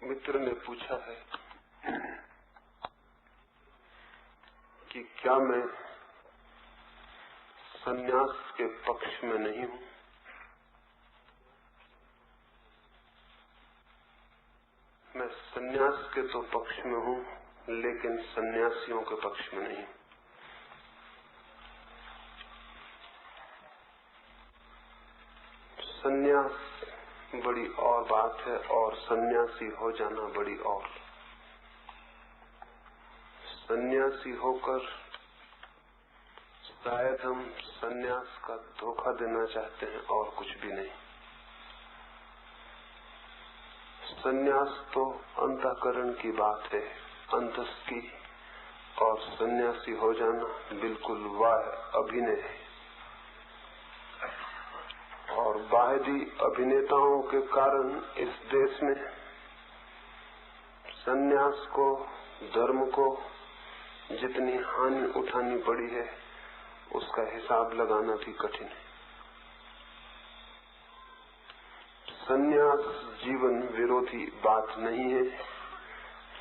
मित्र ने पूछा है कि क्या मैं संन्यास के पक्ष में नहीं हूं। मैं संन्यास के तो पक्ष में हूं, लेकिन सन्यासियों के पक्ष में नहीं। संन्यास बड़ी और बात है और सन्यासी हो जाना बड़ी और। सन्यासी होकर शायद हम सन्यास का धोखा देना चाहते हैं और कुछ भी नहीं। सन्यास तो अंतःकरण की बात है, अंतस की, और सन्यासी हो जाना बिल्कुल वाह अभिनय है। और बाहरी अभिनेताओं के कारण इस देश में सन्यास को, धर्म को जितनी हानि उठानी पड़ी है उसका हिसाब लगाना भी कठिन है। सन्यास जीवन विरोधी बात नहीं है,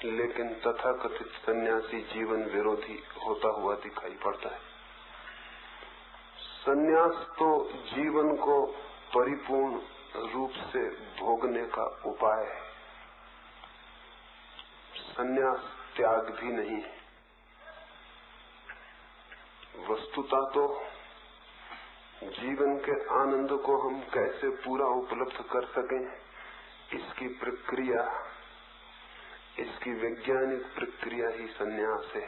लेकिन तथाकथित सन्यासी जीवन विरोधी होता हुआ दिखाई पड़ता है। सन्यास तो जीवन को परिपूर्ण रूप से भोगने का उपाय है। सन्यास त्याग भी नहीं है। वस्तुतः तो जीवन के आनंद को हम कैसे पूरा उपलब्ध कर सकें, इसकी प्रक्रिया, इसकी वैज्ञानिक प्रक्रिया ही सन्यास है।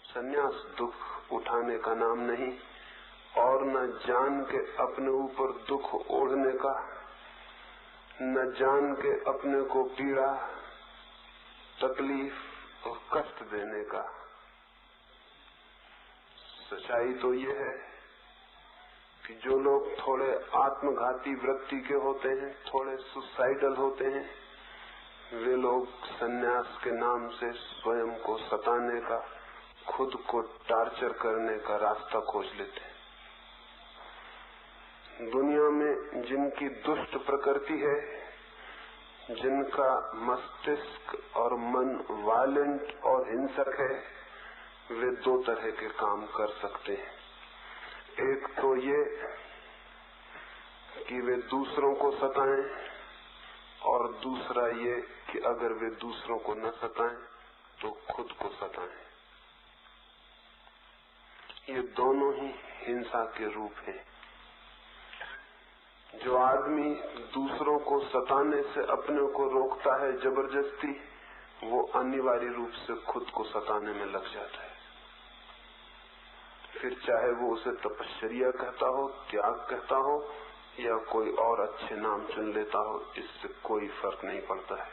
सन्यास दुख उठाने का नाम नहीं, और न जान के अपने ऊपर दुख ओढ़ने का, न जान के अपने को पीड़ा, तकलीफ और कष्ट देने का। सच्चाई तो ये है कि जो लोग थोड़े आत्मघाती वृत्ति के होते हैं, थोड़े सुसाइडल होते हैं, वे लोग सन्यास के नाम से स्वयं को सताने का, खुद को टार्चर करने का रास्ता खोज लेते हैं। दुनिया में जिनकी दुष्ट प्रकृति है, जिनका मस्तिष्क और मन वायलेंट और हिंसक है, वे दो तरह के काम कर सकते हैं। एक तो ये कि वे दूसरों को सताएं, और दूसरा ये कि अगर वे दूसरों को न सताएं तो खुद को सताएं। ये दोनों ही हिंसा के रूप हैं। जो आदमी दूसरों को सताने से अपने को रोकता है जबरदस्ती, वो अनिवार्य रूप से खुद को सताने में लग जाता है। फिर चाहे वो उसे तपश्चर्या कहता हो, त्याग कहता हो, या कोई और अच्छे नाम चुन लेता हो, इससे कोई फर्क नहीं पड़ता है।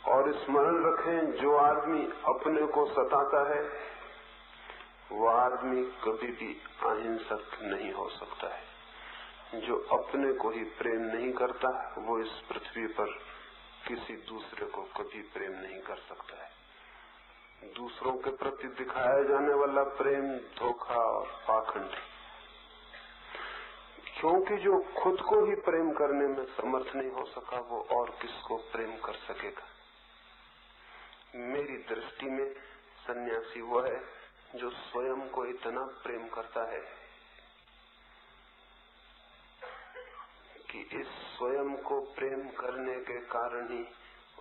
और स्मरण रखें, जो आदमी अपने को सताता है वो आदमी कभी भी अहिंसक नहीं हो सकता है। जो अपने को ही प्रेम नहीं करता, वो इस पृथ्वी पर किसी दूसरे को कभी प्रेम नहीं कर सकता है। दूसरों के प्रति दिखाया जाने वाला प्रेम धोखा और पाखंड, क्योंकि जो खुद को ही प्रेम करने में समर्थ नहीं हो सका, वो और किसको प्रेम कर सकेगा। मेरी दृष्टि में सन्यासी वो है जो स्वयं को इतना प्रेम करता है कि इस स्वयं को प्रेम करने के कारण ही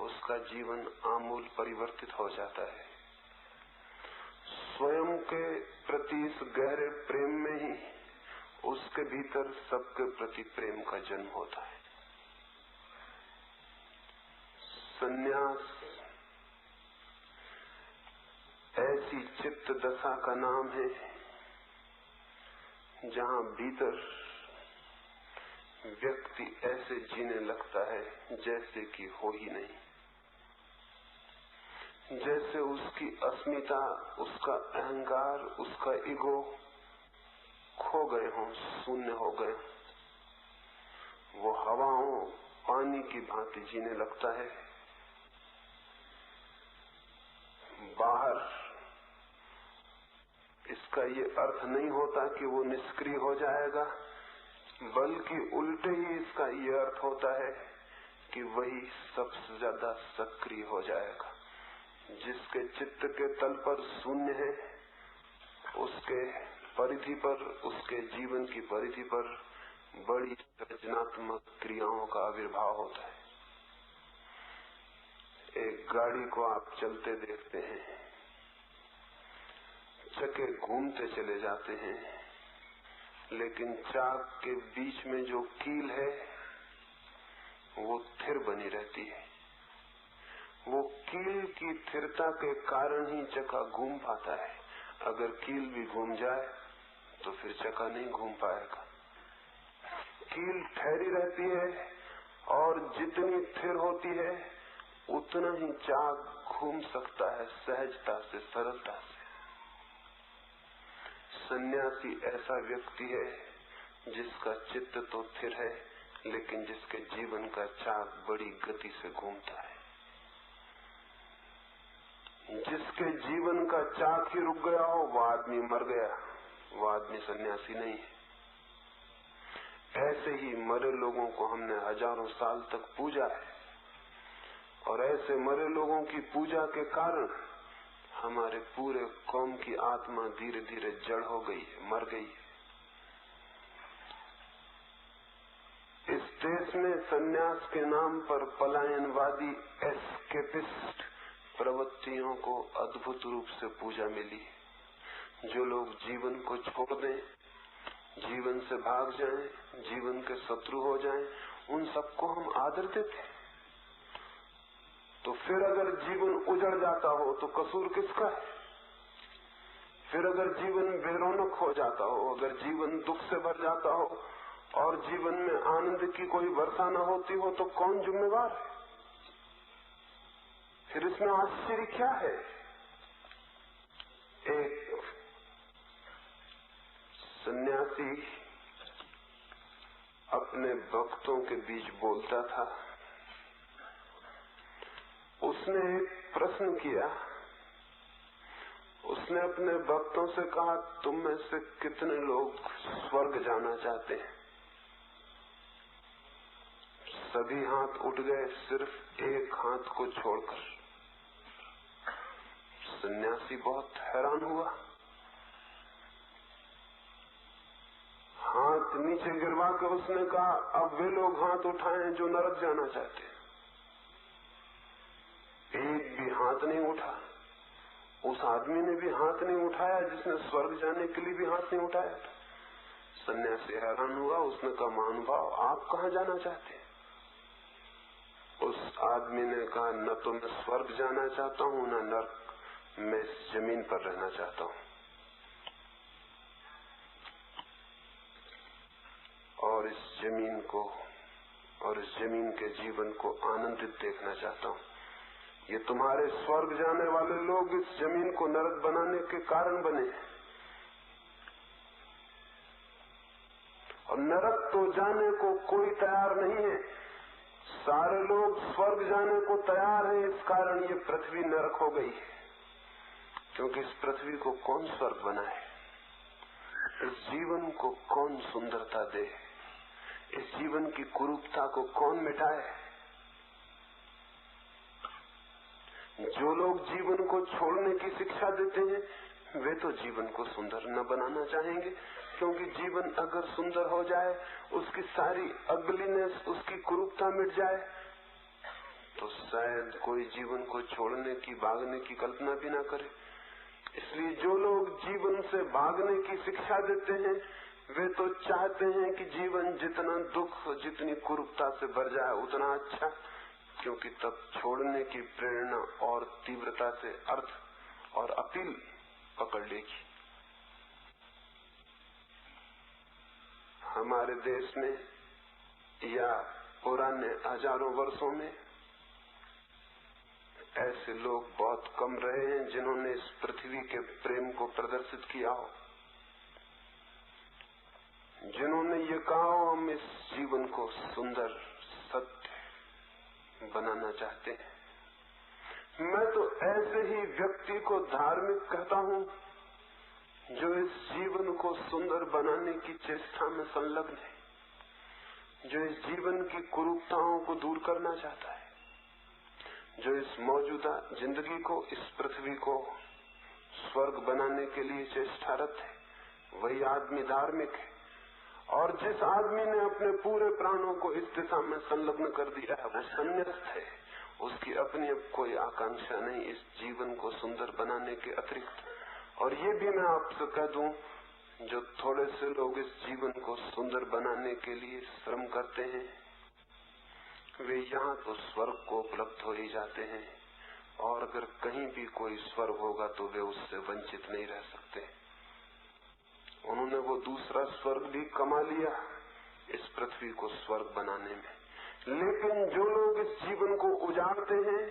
उसका जीवन आमूल परिवर्तित हो जाता है। स्वयं के प्रति इस गहरे प्रेम में ही उसके भीतर सबके प्रति प्रेम का जन्म होता है। सन्यास ऐसी चित्त दशा का नाम है जहां भीतर व्यक्ति ऐसे जीने लगता है जैसे कि हो ही नहीं, जैसे उसकी अस्मिता, उसका अहंकार, उसका ईगो खो गए हों, शून्य हो गए। वो हवाओं, पानी की भांति जीने लगता है। बाहर इसका ये अर्थ नहीं होता कि वो निष्क्रिय हो जाएगा, बल्कि उल्टे ही इसका ये अर्थ होता है कि वही सबसे ज्यादा सक्रिय हो जाएगा। जिसके चित्त के तल पर शून्य है, उसके परिधि पर, उसके जीवन की परिधि पर बड़ी रचनात्मक क्रियाओं का आविर्भाव होता है। एक गाड़ी को आप चलते देखते हैं, चक्के घूमते चले जाते हैं, लेकिन चाक के बीच में जो कील है वो स्थिर बनी रहती है। वो कील की स्थिरता के कारण ही चक्का घूम पाता है। अगर कील भी घूम जाए तो फिर चक्का नहीं घूम पाएगा। कील ठहरी रहती है और जितनी स्थिर होती है उतना ही चाक घूम सकता है, सहजता से, सरलता से। सन्यासी ऐसा व्यक्ति है जिसका चित्त तो स्थिर है, लेकिन जिसके जीवन का चाक बड़ी गति से घूमता है। जिसके जीवन का चाक ही रुक गया हो वो आदमी मर गया, वो आदमी सन्यासी नहीं है। ऐसे ही मरे लोगों को हमने हजारों साल तक पूजा है, और ऐसे मरे लोगों की पूजा के कारण हमारे पूरे कौम की आत्मा धीरे धीरे जड़ हो गई है, मर गई है। इस देश में सन्यास के नाम पर पलायनवादी एस्केपिस्ट प्रवृत्तियों को अद्भुत रूप से पूजा मिली। जो लोग जीवन को छोड़ दें, जीवन से भाग जाएं, जीवन के शत्रु हो जाएं, उन सबको हम आदर देते। तो फिर अगर जीवन उजड़ जाता हो तो कसूर किसका है? फिर अगर जीवन बेरौनक हो जाता हो, अगर जीवन दुख से भर जाता हो और जीवन में आनंद की कोई वर्षा न होती हो तो कौन जिम्मेवार है? फिर इसमें आश्चर्य क्या है? एक सन्यासी अपने भक्तों के बीच बोलता था। उसने एक प्रश्न किया। उसने अपने भक्तों से कहा, तुम में से कितने लोग स्वर्ग जाना चाहते हैं? सभी हाथ उठ गए, सिर्फ एक हाथ को छोड़कर। सन्यासी बहुत हैरान हुआ। हाथ नीचे गिरवा कर उसने कहा, अब वे लोग हाथ उठाएं जो नरक जाना चाहते हैं। एक भी हाथ नहीं उठा। उस आदमी ने भी हाथ नहीं उठाया जिसने स्वर्ग जाने के लिए भी हाथ नहीं उठाया था। सन्यासी हैरान हुआ। उसने कहा, महानुभाव, आप कहाँ जाना चाहते हैं? उस आदमी ने कहा, न तो मैं स्वर्ग जाना चाहता हूँ न नरक, मैं इस जमीन पर रहना चाहता हूँ और इस जमीन को और इस जमीन के जीवन को आनंदित देखना चाहता हूँ। ये तुम्हारे स्वर्ग जाने वाले लोग इस जमीन को नरक बनाने के कारण बने, और नरक तो जाने को कोई तैयार नहीं है। सारे लोग स्वर्ग जाने को तैयार हैं, इस कारण ये पृथ्वी नरक हो गई है। क्योंकि इस पृथ्वी को कौन स्वर्ग बनाए? इस जीवन को कौन सुंदरता दे? इस जीवन की कुरूपता को कौन मिटाए? जो लोग जीवन को छोड़ने की शिक्षा देते हैं वे तो जीवन को सुंदर न बनाना चाहेंगे, क्योंकि जीवन अगर सुंदर हो जाए, उसकी सारी अगलीनेस, उसकी कुरूपता मिट जाए, तो शायद कोई जीवन को छोड़ने की, भागने की कल्पना भी ना करे। इसलिए जो लोग जीवन से भागने की शिक्षा देते हैं वे तो चाहते हैं कि जीवन जितना दुख, जितनी कुरूपता से भर जाए उतना अच्छा, क्योंकि तब छोड़ने की प्रेरणा और तीव्रता से अर्थ और अपील पकड़ लेगी। हमारे देश में या पुराने हजारों वर्षों में ऐसे लोग बहुत कम रहे हैं जिन्होंने इस पृथ्वी के प्रेम को प्रदर्शित किया हो, जिन्होंने ये कहा हो, हम इस जीवन को सुंदर, सत्य बनाना चाहते हैं। मैं तो ऐसे ही व्यक्ति को धार्मिक कहता हूँ जो इस जीवन को सुंदर बनाने की चेष्टा में संलग्न है। जो इस जीवन की कुरूपताओं को दूर करना चाहता है, जो इस मौजूदा जिंदगी को, इस पृथ्वी को स्वर्ग बनाने के लिए चेष्टारत है, वही आदमी धार्मिक है। और जिस आदमी ने अपने पूरे प्राणों को इस दिशा में संलग्न कर दिया है, वो संन्यास्त है। उसकी अपनी अब कोई आकांक्षा नहीं इस जीवन को सुंदर बनाने के अतिरिक्त। और ये भी मैं आपसे कह दूं, जो थोड़े से लोग इस जीवन को सुंदर बनाने के लिए श्रम करते हैं, वे यहाँ तो स्वर्ग को उपलब्ध हो ही जाते हैं, और अगर कहीं भी कोई स्वर्ग होगा तो वे उससे वंचित नहीं रह सकते। उन्होंने वो दूसरा स्वर्ग भी कमा लिया इस पृथ्वी को स्वर्ग बनाने में। लेकिन जो लोग इस जीवन को उजाड़ते हैं,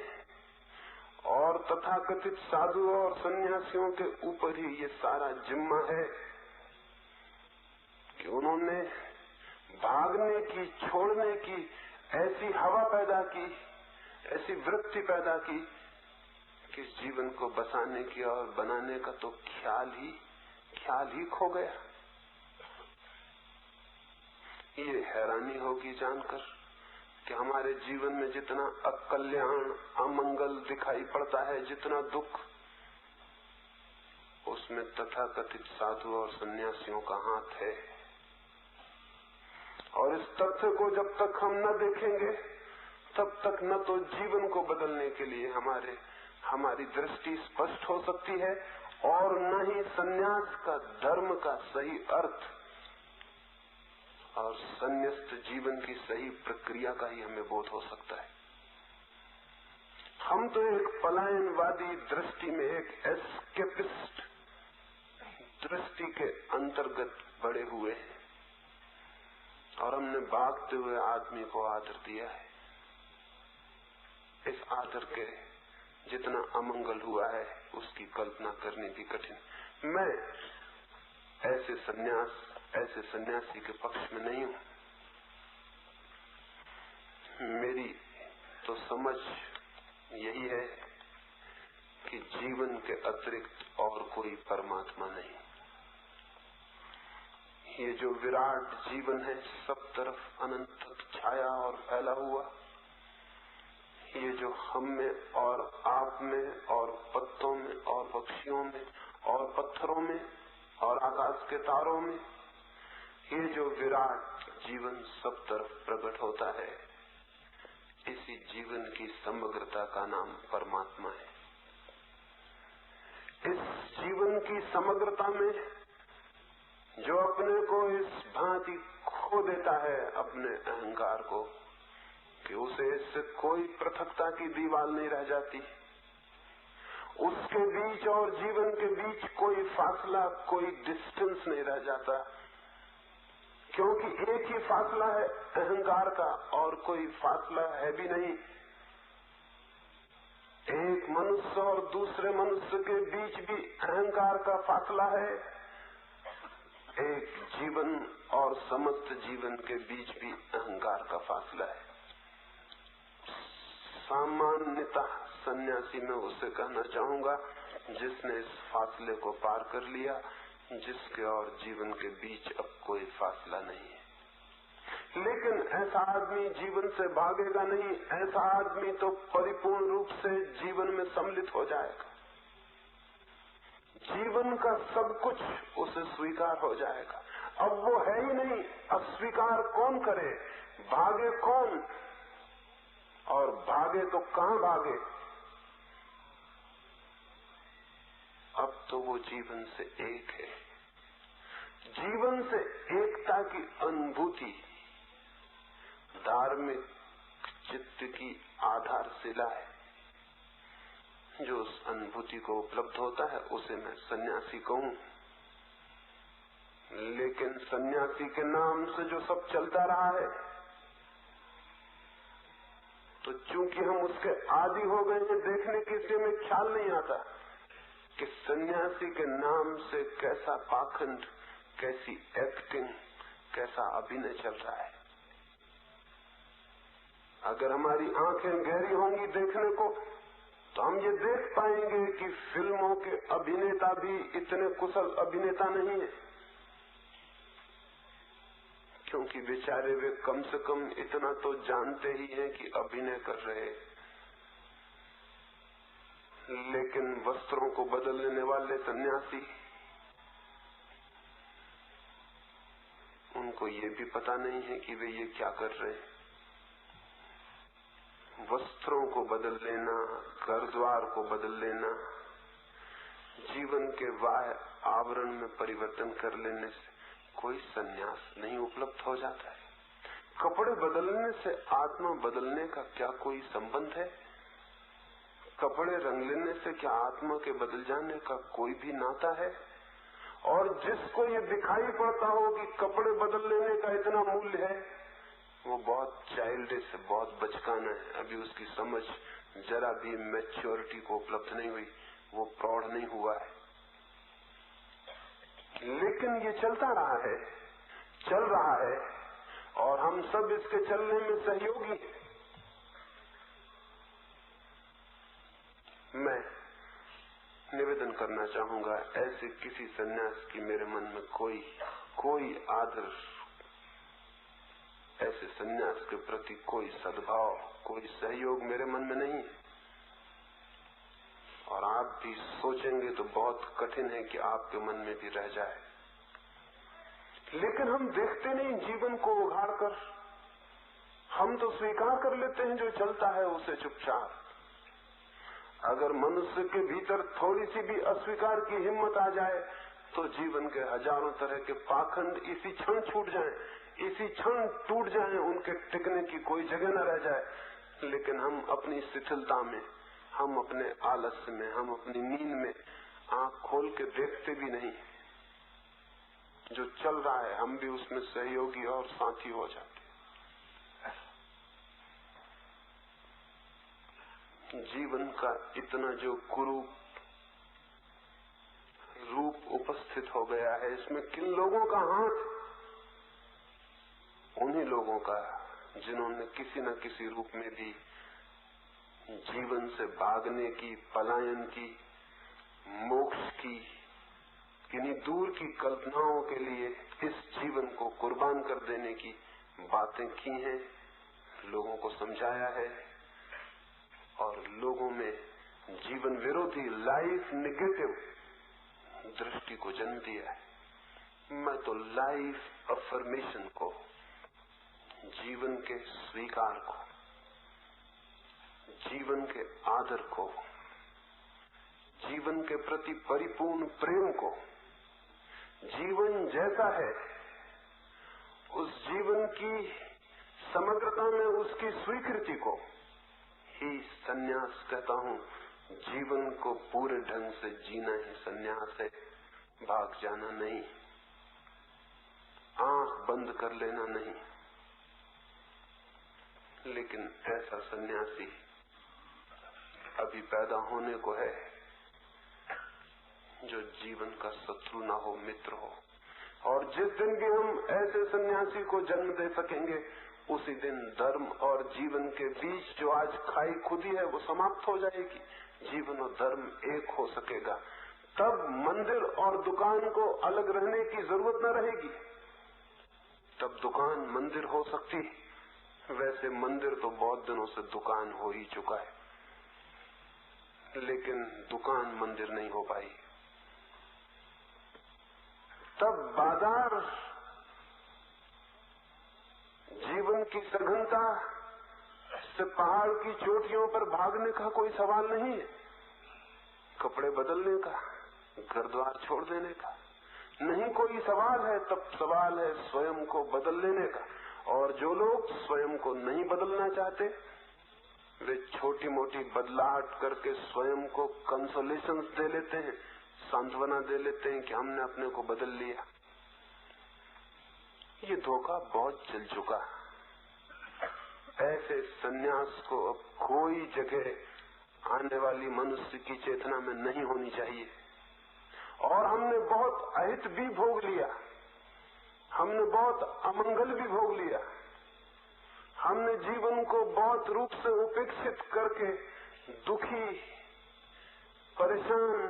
और तथाकथित साधु और सन्यासियों के ऊपर ही ये सारा जिम्मा है कि उन्होंने भागने की, छोड़ने की ऐसी हवा पैदा की, ऐसी वृत्ति पैदा की कि इस जीवन को बसाने की और बनाने का तो ख्याल ही खो गया। ये हैरानी होगी जानकर कि हमारे जीवन में जितना अकल्याण, अमंगल दिखाई पड़ता है, जितना दुख, उसमें तथाकथित साधु और सन्यासियों का हाथ है। और इस तथ्य को जब तक हम न देखेंगे, तब तक न तो जीवन को बदलने के लिए हमारी दृष्टि स्पष्ट हो सकती है, और न ही सन्यास का, धर्म का सही अर्थ और संन्यास्त जीवन की सही प्रक्रिया का ही हमें बोध हो सकता है। हम तो एक पलायनवादी दृष्टि में, एक एस्केपिस्ट दृष्टि के अंतर्गत बड़े हुए हैं, और हमने भागते हुए आदमी को आदर दिया है। इस आदर के जितना अमंगल हुआ है उसकी कल्पना करनी भी कठिन। मैं ऐसे सन्यासी के पक्ष में नहीं हूं। मेरी तो समझ यही है कि जीवन के अतिरिक्त और कोई परमात्मा नहीं। ये जो विराट जीवन है, सब तरफ अनंत छाया और फैला हुआ, ये जो हम में और आप में और पत्तों में और पक्षियों में और पत्थरों में और आकाश के तारों में, ये जो विराट जीवन सब तरफ प्रकट होता है, इसी जीवन की समग्रता का नाम परमात्मा है। इस जीवन की समग्रता में जो अपने को इस भांति खो देता है, अपने अहंकार को, कि उसे इससे कोई पृथकता की दीवार नहीं रह जाती, उसके बीच और जीवन के बीच कोई फासला, कोई डिस्टेंस नहीं रह जाता, क्योंकि एक ही फासला है अहंकार का, और कोई फासला है भी नहीं। एक मनुष्य और दूसरे मनुष्य के बीच भी अहंकार का फासला है, एक जीवन और समस्त जीवन के बीच भी अहंकार का फासला है। सामान्यतः सन्यासी में उसे कहना चाहूंगा जिसने इस फासले को पार कर लिया, जिसके और जीवन के बीच अब कोई फासला नहीं है। लेकिन ऐसा आदमी जीवन से भागेगा नहीं, ऐसा आदमी तो परिपूर्ण रूप से जीवन में सम्मिलित हो जाएगा। जीवन का सब कुछ उसे स्वीकार हो जाएगा। अब वो है ही नहीं, अस्वीकार कौन करे, भागे कौन, और भागे तो कहां भागे। अब तो वो जीवन से एक है। जीवन से एकता की अनुभूति धार्मिक चित्त की आधारशिला है। जो उस अनुभूति को उपलब्ध होता है उसे मैं सन्यासी कहूं। लेकिन सन्यासी के नाम से जो सब चलता रहा है, तो चूंकि हम उसके आदी हो गए हैं देखने के, इसलिए में ख्याल नहीं आता कि सन्यासी के नाम से कैसा पाखंड, कैसी एक्टिंग, कैसा अभिनय चल रहा है। अगर हमारी आंखें गहरी होंगी देखने को, तो हम ये देख पाएंगे कि फिल्मों के अभिनेता भी इतने कुशल अभिनेता नहीं है, क्योंकि बेचारे वे कम से कम इतना तो जानते ही हैं कि अभिनय कर रहे, लेकिन वस्त्रों को बदल लेने वाले सन्यासी, उनको ये भी पता नहीं है कि वे ये क्या कर रहे हैं। वस्त्रों को बदल लेना, घर द्वार को बदल लेना, जीवन के बाह्य आवरण में परिवर्तन कर लेने से कोई सन्यास नहीं उपलब्ध हो जाता है। कपड़े बदलने से आत्मा बदलने का क्या कोई संबंध है? कपड़े रंग लेने से क्या आत्मा के बदल जाने का कोई भी नाता है? और जिसको ये दिखाई पड़ता हो कि कपड़े बदल लेने का इतना मूल्य है, वो बहुत चाइल्डिश है, बहुत बचकाना है। अभी उसकी समझ जरा भी मैच्योरिटी को उपलब्ध नहीं हुई, वो प्रौढ़ नहीं हुआ है। लेकिन ये चलता रहा है, चल रहा है, और हम सब इसके चलने में सहयोगी हैं। मैं निवेदन करना चाहूंगा, ऐसे किसी सन्यास की मेरे मन में कोई आदर, ऐसे सन्यास के प्रति कोई सद्भाव, कोई सहयोग मेरे मन में नहीं है। और आप भी सोचेंगे तो बहुत कठिन है कि आपके मन में भी रह जाए। लेकिन हम देखते नहीं जीवन को उघाड़ कर, हम तो स्वीकार कर लेते हैं जो चलता है उसे चुपचाप। अगर मनुष्य के भीतर थोड़ी सी भी अस्वीकार की हिम्मत आ जाए तो जीवन के हजारों तरह के पाखंड इसी क्षण छूट जाएं, इसी क्षण टूट जाएं, उनके टिकने की कोई जगह न रह जाए। लेकिन हम अपनी शिथिलता में, हम अपने आलस्य में, हम अपनी नींद में आंख खोल के देखते भी नहीं। जो चल रहा है हम भी उसमें सहयोगी और साथी हो जाते। जीवन का इतना जो कुरूप रूप उपस्थित हो गया है, इसमें किन लोगों का हाथ? उन्हीं लोगों का जिन्होंने किसी न किसी रूप में भी जीवन से भागने की, पलायन की, मोक्ष की, किन्हीं दूर की कल्पनाओं के लिए इस जीवन को कुर्बान कर देने की बातें की हैं, लोगों को समझाया है और लोगों में जीवन विरोधी, लाइफ नेगेटिव दृष्टि को जन्म दिया है। मैं तो लाइफ अफर्मेशन को, जीवन के स्वीकार को, जीवन के आदर को, जीवन के प्रति परिपूर्ण प्रेम को, जीवन जैसा है उस जीवन की समग्रता में उसकी स्वीकृति को ही सन्यास कहता हूं। जीवन को पूरे ढंग से जीना ही सन्यास है, भाग जाना नहीं, आंख बंद कर लेना नहीं। लेकिन ऐसा सन्यासी अभी पैदा होने को है जो जीवन का शत्रु ना हो, मित्र हो। और जिस दिन भी हम ऐसे सन्यासी को जन्म दे सकेंगे, उसी दिन धर्म और जीवन के बीच जो आज खाई खुदी है वो समाप्त हो जाएगी। जीवन और धर्म एक हो सकेगा। तब मंदिर और दुकान को अलग रहने की जरूरत न रहेगी। तब दुकान मंदिर हो सकती। वैसे मंदिर तो बहुत दिनों से दुकान हो ही चुका है, लेकिन दुकान मंदिर नहीं हो पाई। तब बाजार, जीवन की सघनता से पहाड़ की चोटियों पर भागने का कोई सवाल नहीं है। कपड़े बदलने का, घर द्वार छोड़ देने का नहीं कोई सवाल है। तब सवाल है स्वयं को बदल लेने का। और जो लोग स्वयं को नहीं बदलना चाहते, वे छोटी मोटी बदलाहट करके स्वयं को कंसोलेशन दे लेते हैं, सांत्वना दे लेते हैं कि हमने अपने को बदल लिया। ये धोखा बहुत चल चुका। ऐसे सन्यास को अब कोई जगह आने वाली मनुष्य की चेतना में नहीं होनी चाहिए। और हमने बहुत अहित भी भोग लिया, हमने बहुत अमंगल भी भोग लिया। हमने जीवन को बहुत रूप से उपेक्षित करके दुखी, परेशान,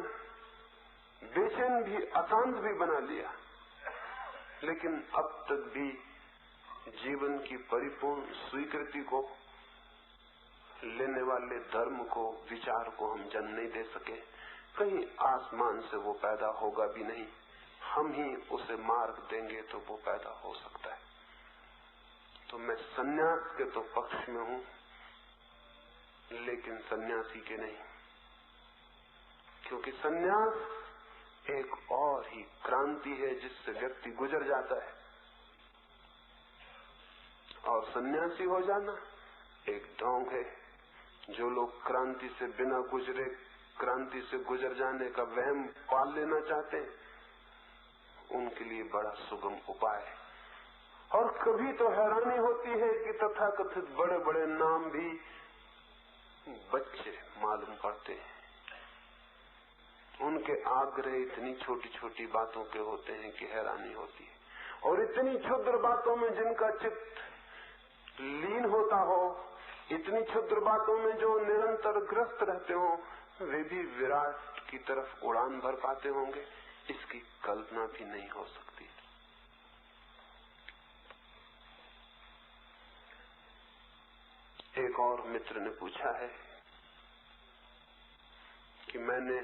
बेचैन भी, अशांत भी बना लिया। लेकिन अब तक भी जीवन की परिपूर्ण स्वीकृति को लेने वाले धर्म को, विचार को हम जन्म नहीं दे सके। कहीं आसमान से वो पैदा होगा भी नहीं, हम ही उसे मार्ग देंगे तो वो पैदा हो सकता है। तो मैं सन्यास के तो पक्ष में हूं, लेकिन सन्यासी के नहीं, क्योंकि सन्यास एक और ही क्रांति है जिससे व्यक्ति गुजर जाता है, और सन्यासी हो जाना एक ढोंग है। जो लोग क्रांति से बिना गुजरे क्रांति से गुजर जाने का वहम पाल लेना चाहते हैं, उनके लिए बड़ा सुगम उपाय है। और कभी तो हैरानी होती है कि तथाकथित बड़े बड़े नाम भी बच्चे मालूम पड़ते हैं। उनके आग्रह इतनी छोटी छोटी बातों के होते हैं कि हैरानी होती है, और इतनी क्षुद्र बातों में जिनका चित्त लीन होता हो, इतनी क्षुद्र बातों में जो निरंतर ग्रस्त रहते हो, वे भी विराट की तरफ उड़ान भर पाते होंगे, इसकी कल्पना भी नहीं हो सकती। एक और मित्र ने पूछा है कि मैंने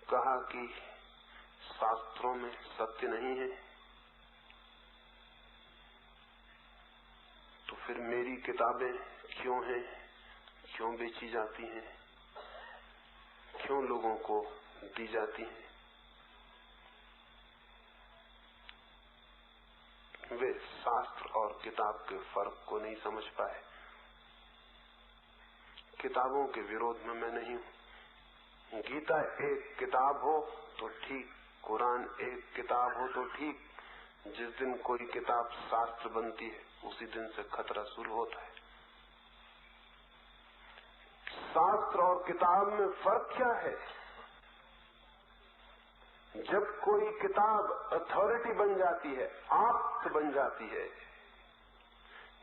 कहा कि शास्त्रों में सत्य नहीं है, तो फिर मेरी किताबें क्यों हैं, क्यों बेची जाती हैं, क्यों लोगों को दी जाती हैं? वे शास्त्र और किताब के फर्क को नहीं समझ पाए। किताबों के विरोध में मैं नहीं हूं। गीता एक किताब हो तो ठीक, कुरान एक किताब हो तो ठीक। जिस दिन कोई किताब शास्त्र बनती है, उसी दिन से खतरा शुरू होता है। शास्त्र और किताब में फर्क क्या है? जब कोई किताब अथॉरिटी बन जाती है, आप्त बन जाती है,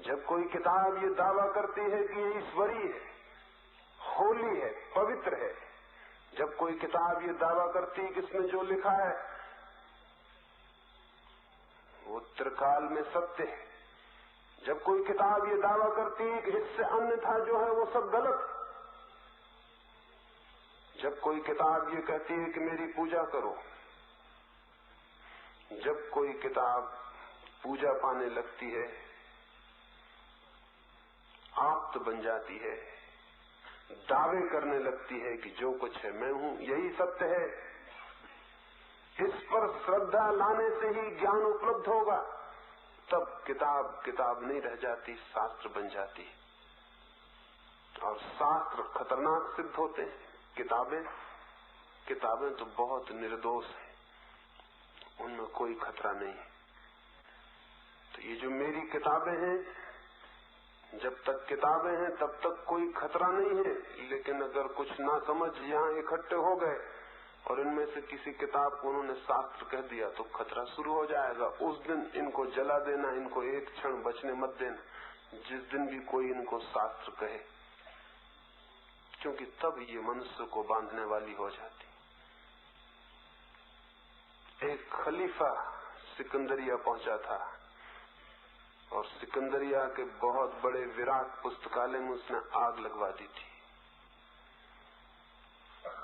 जब कोई किताब ये दावा करती है कि ये ईश्वरीय है, होली है, पवित्र है, जब कोई किताब ये दावा करती है कि इसमें जो लिखा है वो त्रिकाल में सत्य है, जब कोई किताब ये दावा करती है कि इससे अन्यथा जो है वो सब गलत, जब कोई किताब ये कहती है कि मेरी पूजा करो, जब कोई किताब पूजा पाने लगती है, आप्त बन जाती है, दावे करने लगती है कि जो कुछ है मैं हूं, यही सत्य है, इस पर श्रद्धा लाने से ही ज्ञान उपलब्ध होगा, तब किताब किताब नहीं रह जाती, शास्त्र बन जाती। और शास्त्र खतरनाक सिद्ध होते हैं। किताबें तो बहुत निर्दोष हैं, उनमें कोई खतरा नहीं है। तो ये जो मेरी किताबें हैं, जब तक किताबें हैं तब तक कोई खतरा नहीं है, लेकिन अगर कुछ ना समझ यहाँ इकट्ठे हो गए और इनमें से किसी किताब को उन्होंने शास्त्र कह दिया तो खतरा शुरू हो जाएगा। उस दिन इनको जला देना, इनको एक क्षण बचने मत देना जिस दिन भी कोई इनको शास्त्र कहे, क्योंकि तब ये मनुष्य को बांधने वाली हो जाती। एक खलीफा सिकंदरिया पहुंचा था और सिकंदरिया के बहुत बड़े विराट पुस्तकालय में उसने आग लगवा दी थी।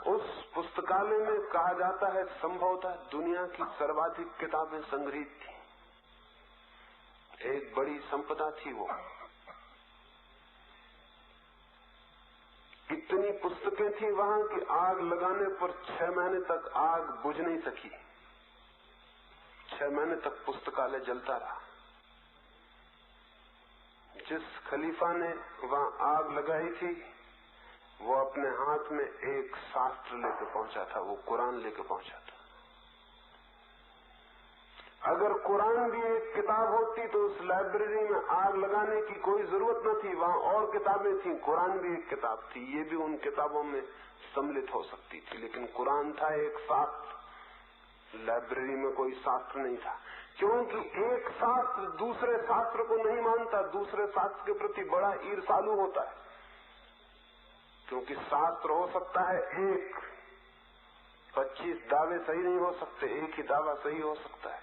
उस पुस्तकालय में कहा जाता है संभवतः दुनिया की सर्वाधिक किताबें संग्रहित थी। एक बड़ी संपदा थी वो। इतनी पुस्तकें थी वहां कि आग लगाने पर 6 महीने तक आग बुझ नहीं सकी। 6 महीने तक पुस्तकालय जलता रहा। जिस खलीफा ने वहां आग लगाई थी वो अपने हाथ में एक शास्त्र लेकर पहुंचा था, वो कुरान लेकर पहुंचा था। अगर कुरान भी एक किताब होती तो उस लाइब्रेरी में आग लगाने की कोई जरूरत न थी, वहां और किताबें थी, कुरान भी एक किताब थी, ये भी उन किताबों में सम्मिलित हो सकती थी, लेकिन कुरान था एक शास्त्र। लाइब्रेरी में कोई शास्त्र नहीं था, क्योंकि एक शास्त्र दूसरे शास्त्र को नहीं मानता, दूसरे शास्त्र के प्रति बड़ा ईर्ष्यालु होता है। क्योंकि शास्त्र हो सकता है एक, 25 दावे सही नहीं हो सकते, एक ही दावा सही हो सकता है।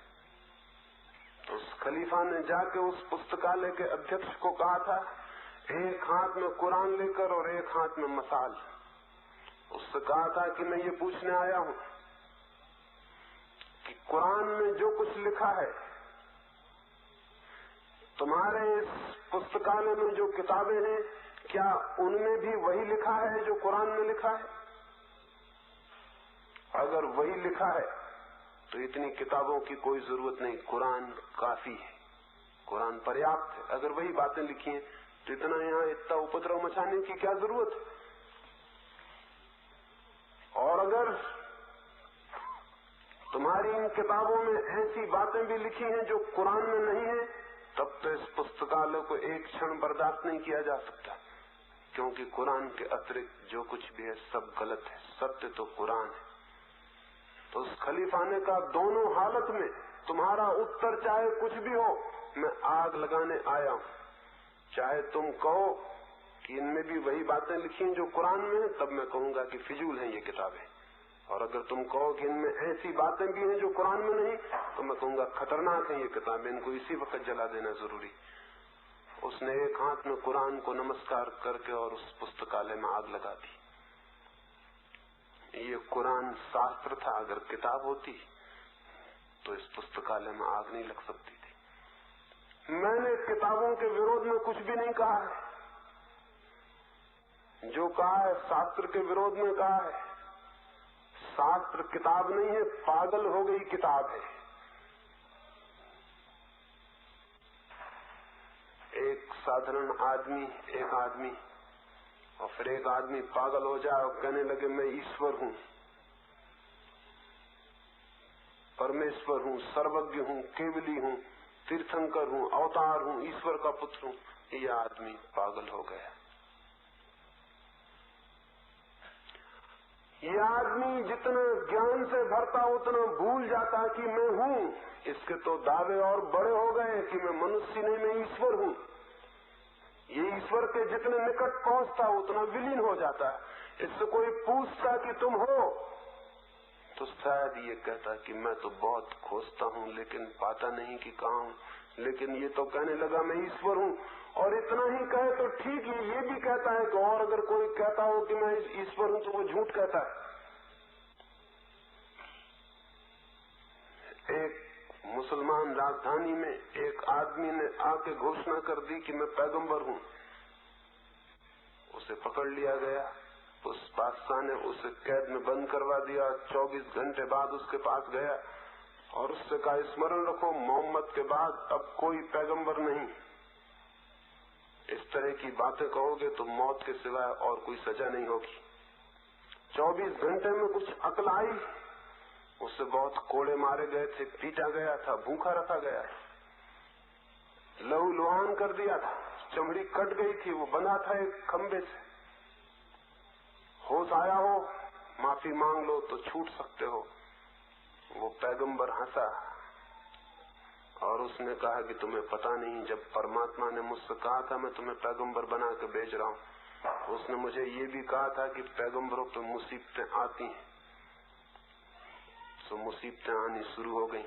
उस खलीफा ने जाके उस पुस्तकालय के अध्यक्ष को कहा था, एक हाथ में कुरान लेकर और एक हाथ में मसाल। उससे कहा था कि मैं ये पूछने आया हूं कि कुरान में जो कुछ लिखा है, तुम्हारे इस पुस्तकालय में जो किताबें हैं, क्या उनमें भी वही लिखा है जो कुरान में लिखा है? अगर वही लिखा है तो इतनी किताबों की कोई जरूरत नहीं, कुरान काफी है, कुरान पर्याप्त है। अगर वही बातें लिखी हैं तो इतना यहाँ इतना उपद्रव मचाने की क्या जरूरत है? और अगर तुम्हारी इन किताबों में ऐसी बातें भी लिखी हैं जो कुरान में नहीं है, तब तो इस पुस्तकालय को एक क्षण बर्दाश्त नहीं किया जा सकता, क्योंकि कुरान के अतिरिक्त जो कुछ भी है सब गलत है, सत्य तो कुरान है। तो उस खलीफा ने कहा, दोनों हालत में तुम्हारा उत्तर चाहे कुछ भी हो, मैं आग लगाने आया हूं। चाहे तुम कहो कि इनमें भी वही बातें लिखी हैं जो कुरान में है, तब मैं कहूंगा कि फिजूल हैं ये किताबें। और अगर तुम कहो कि इनमें ऐसी बातें भी हैं जो कुरान में नहीं, तो मैं कहूंगा खतरनाक है ये किताबें, इनको इसी वक्त जला देना जरूरी। उसने एक हाथ में कुरान को नमस्कार करके और उस पुस्तकालय में आग लगा दी। ये कुरान शास्त्र था, अगर किताब होती तो इस पुस्तकालय में आग नहीं लग सकती थी। मैंने किताबों के विरोध में कुछ भी नहीं कहा है, जो कहा है शास्त्र के विरोध में कहा है। शास्त्र किताब नहीं है, पागल हो गई किताब है। एक साधारण आदमी, एक आदमी और फिर एक आदमी पागल हो जाए और कहने लगे मैं ईश्वर हूं, परमेश्वर हूं, सर्वज्ञ हूं, केवली हूं, तीर्थंकर हूं, अवतार हूं, ईश्वर का पुत्र हूं, ये आदमी पागल हो गया। ये आदमी जितना ज्ञान से भरता उतना भूल जाता कि मैं हूं। इसके तो दावे और बड़े हो गए कि मैं मनुष्य नहीं, मैं ईश्वर हूं। ये ईश्वर के जितने निकट पहुंचता उतना विलीन हो जाता है। इससे कोई पूछता कि तुम हो, तो शायद ये कहता कि मैं तो बहुत खोजता हूं लेकिन पाता नहीं कि कहां हूं। लेकिन ये तो कहने लगा मैं ईश्वर हूं, और इतना ही कहे तो ठीक है। ये भी कहता है कि और अगर कोई कहता हो कि मैं ईश्वर हूं तो वो झूठ कहता है। एक मुसलमान राजधानी में एक आदमी ने आके घोषणा कर दी कि मैं पैगंबर हूं। उसे पकड़ लिया गया, उस बादशाह ने उसे कैद में बंद करवा दिया। 24 घंटे बाद उसके पास गया और उससे कहा, स्मरण रखो मोहम्मद के बाद अब कोई पैगंबर नहीं। इस तरह की बातें कहोगे तो मौत के सिवाय और कोई सजा नहीं होगी। 24 घंटे में कुछ अकल आई। उससे बहुत कोड़े मारे गए थे, पीटा गया था, भूखा रखा गया, लहू लुहान कर दिया था, चमड़ी कट गई थी, वो बंधा था एक खंबे से। होश आया हो, माफी मांग लो तो छूट सकते हो। वो पैगंबर हंसा और उसने कहा कि तुम्हें पता नहीं, जब परमात्मा ने मुझसे कहा था मैं तुम्हें पैगंबर बना के भेज रहा हूं, उसने मुझे ये भी कहा था कि पैगंबरों पर मुसीबतें आती हैं। तो मुसीबतें आनी शुरू हो गई।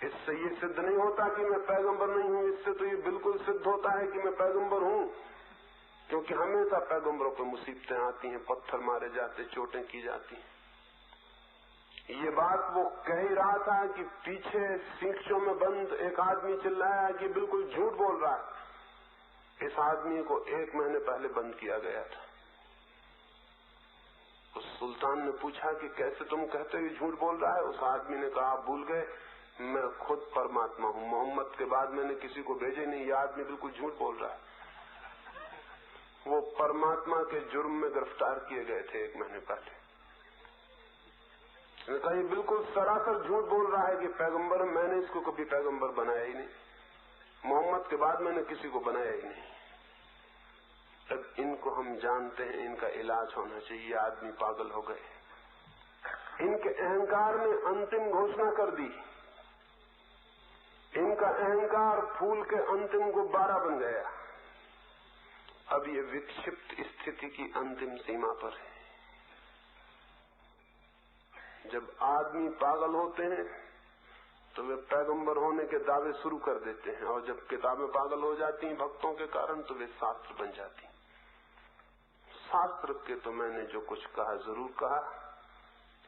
इससे ये सिद्ध नहीं होता कि मैं पैगंबर नहीं हूं, इससे तो ये बिल्कुल सिद्ध होता है कि मैं पैगंबर हूं, क्योंकि हमेशा पैगंबरों पर मुसीबतें आती हैं, पत्थर मारे जाते, चोटें की जाती हैं। ये बात वो कह ही रहा था कि पीछे सींचों में बंद एक आदमी चिल्लाया कि बिल्कुल झूठ बोल रहा है। इस आदमी को 1 महीने पहले बंद किया गया था। उस सुल्तान ने पूछा कि कैसे तुम कहते हो झूठ बोल रहा है? उस आदमी ने कहा, आप भूल गए, मैं खुद परमात्मा हूं, मोहम्मद के बाद मैंने किसी को भेजे नहीं। यह आदमी बिल्कुल झूठ बोल रहा है। वो परमात्मा के जुर्म में गिरफ्तार किए गए थे 1 महीने पहले। उसने कहा, ये बिल्कुल सरासर झूठ बोल रहा है कि पैगंबर, मैंने इसको कभी पैगंबर बनाया ही नहीं, मोहम्मद के बाद मैंने किसी को बनाया ही नहीं। तब इनको हम जानते हैं, इनका इलाज होना चाहिए। आदमी पागल हो गए, इनके अहंकार ने अंतिम घोषणा कर दी। इनका अहंकार फूल के अंतिम गुब्बारा बन गया। अब ये विक्षिप्त स्थिति की अंतिम सीमा पर है। जब आदमी पागल होते हैं तो वे पैगंबर होने के दावे शुरू कर देते हैं, और जब किताबें पागल हो जाती हैं भक्तों के कारण तो वे शास्त्र बन जाती हैं। शास्त्र के तो मैंने जो कुछ कहा जरूर कहा,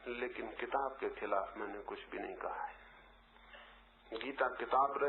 लेकिन किताब के खिलाफ मैंने कुछ भी नहीं कहा है। गीता किताब